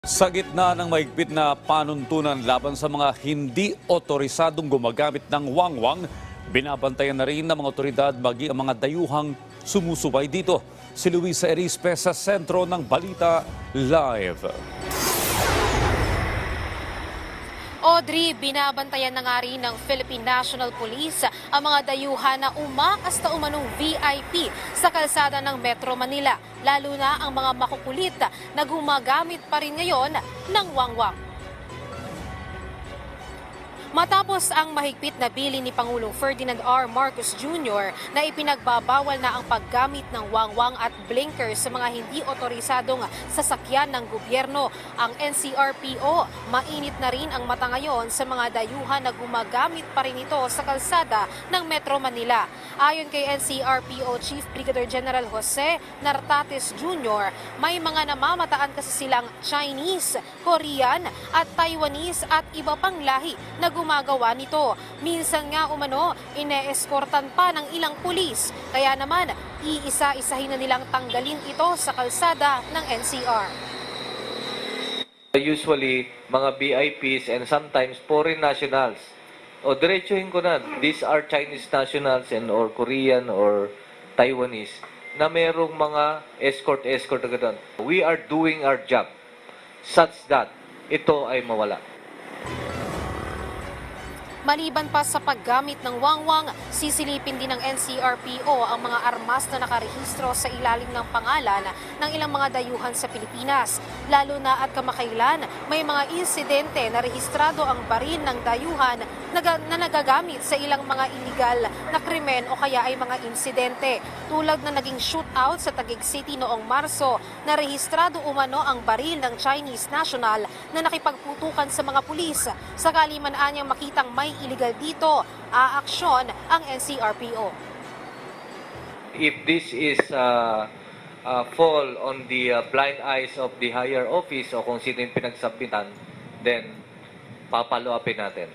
Sa gitna ng mahigpit na panuntunan laban sa mga hindi otorisadong gumagamit ng wangwang, binabantayan na rin ng mga otoridad maging ang mga dayuhang sumusubay dito. Si Luisa Erispe sa sentro ng Balita Live. Audrey, binabantayan na nga rin ng Philippine National Police ang mga dayuhan na umakas na umanong VIP sa kalsada ng Metro Manila, lalo na ang mga makukulit na gumagamit pa rin ngayon ng wangwang. Matapos ang mahigpit na bilin ni Pangulong Ferdinand R. Marcos Jr. na ipinagbabawal na ang paggamit ng wangwang at blinkers sa mga hindi otorisadong sasakyan ng gobyerno, ang NCRPO mainit na rin ang mata ngayon sa mga dayuhan na gumagamit pa rin ito sa kalsada ng Metro Manila. Ayon kay NCRPO Chief Brigadier General Jose Nartates Jr., may mga namamataan kasi silang Chinese, Korean at Taiwanese at iba pang lahi na gumagawa nito. Minsan nga umano, ine-eskortan pa ng ilang pulis. Kaya naman, iisa-isahin na nilang tanggalin ito sa kalsada ng NCR. Usually, mga VIPs and sometimes foreign nationals. O diretsuhin ko na, these are Chinese nationals and or Korean or Taiwanese na merong mga escort na gano'n. We are doing our job such that ito ay mawala. Maliban pa sa paggamit ng wangwang, sisilipin din ng NCRPO ang mga armas na nakarehistro sa ilalim ng pangalan ng ilang mga dayuhan sa Pilipinas. Lalo na at kamakailan, may mga insidente na rehistrado ang baril ng dayuhan na nagagamit sa ilang mga illegal na krimen o kaya ay mga insidente. Tulad na naging shootout sa Taguig City noong Marso, na rehistrado umano ang baril ng Chinese national na nakipagputukan sa mga pulis. Sakali man anyang makitang may illegal dito, aaksyon ang NCRPO. If this is fall on the blind eyes of the higher office o kung sino yung pinagsabitan, then papalo-upin natin.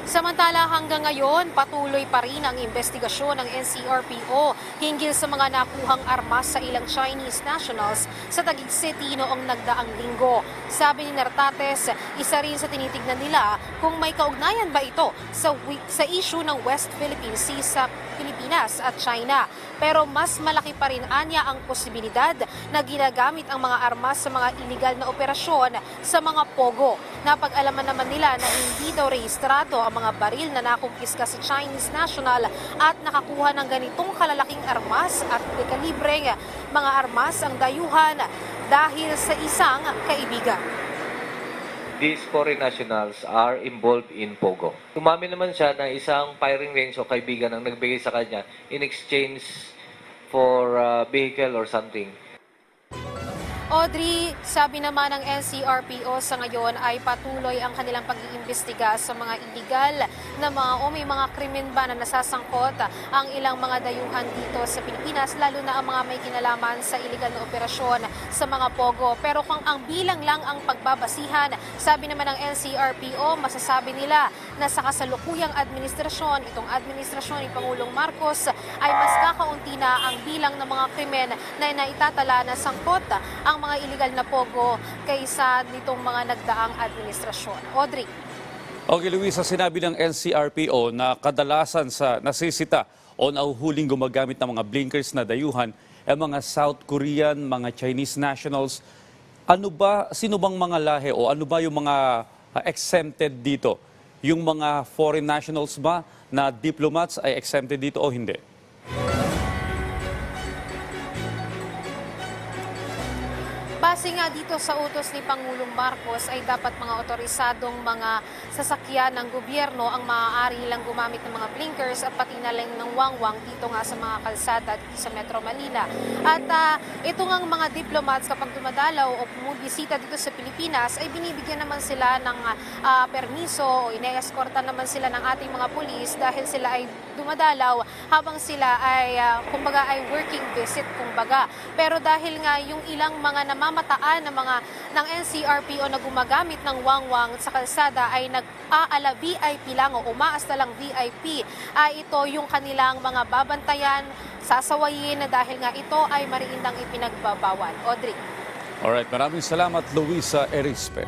Samantala hanggang ngayon, patuloy pa rin ang investigasyon ng NCRPO hinggil sa mga nakuhang armas sa ilang Chinese nationals sa Taguig City noong nagdaang linggo. Sabi ni Nartates, isa rin sa tinitignan nila kung may kaugnayan ba ito sa issue ng West Philippine Sea sa Pilipinas at China. Pero mas malaki pa rin anya ang posibilidad na ginagamit ang mga armas sa mga illegal na operasyon sa mga pogo. Napag-alaman naman nila na hindi daw rehistrado ang mga baril na nakumpiska sa Chinese national at nakakuha ng ganitong kalalaking armas at dekalibreng mga armas ang dayuhan dahil sa isang kaibigan. These foreign nationals are involved in Pogo. Umami naman siya na isang firing range o kaibigan ang nagbigay sa kanya in exchange for vehicle or something. Audrey, sabi naman ng NCRPO sa ngayon ay patuloy ang kanilang pag-iimbestiga sa mga illegal na may mga krimen ba na nasasangkot ang ilang mga dayuhan dito sa Pilipinas, lalo na ang mga may kinalaman sa illegal na operasyon sa mga pogo. Pero kung ang bilang lang ang pagbabasihan, sabi naman ng NCRPO, masasabi nila na sa kasalukuyang administrasyon, itong administrasyon ni Pangulong Marcos, ay mas kakaunti na ang bilang ng mga krimen na naitatala na sangkot ang mga illegal na pogo kaysa nitong mga nagdaang administrasyon. Audrey. Okay, Luisa, sinabi ng NCRPO na kadalasan sa nasisita o nahuhuling gumagamit ng mga blinkers na dayuhan ay mga South Korean, mga Chinese nationals. Sino bang mga lahi o ano ba yung mga exempted dito? Yung mga foreign nationals ba na diplomats ay exempted dito o hindi? Base nga dito sa utos ni Pangulong Marcos ay dapat mga otorisadong mga sasakyan ng gobyerno ang maaari lang gumamit ng mga blinkers at pati na lang ng wangwang dito nga sa mga kalsada dito sa Metro Manila. At ito nga mga diplomats kapag dumadalaw o bumibisita dito sa Pilipinas ay binibigyan naman sila ng permiso o ine-escortan naman sila ng ating mga pulis dahil sila ay dumadalaw habang sila ay kumbaga ay working visit kumbaga. Pero dahil nga yung ilang mga namamataan ng NCRPO na gumagamit ng wangwang sa kalsada ay nag-aala VIP lang o umaasta lang VIP, ay ito yung kanilang mga babantayan, sasawayin na dahil nga ito ay mariindang ipinagbabawal. Audrey. Alright, maraming salamat Luisa Erispe.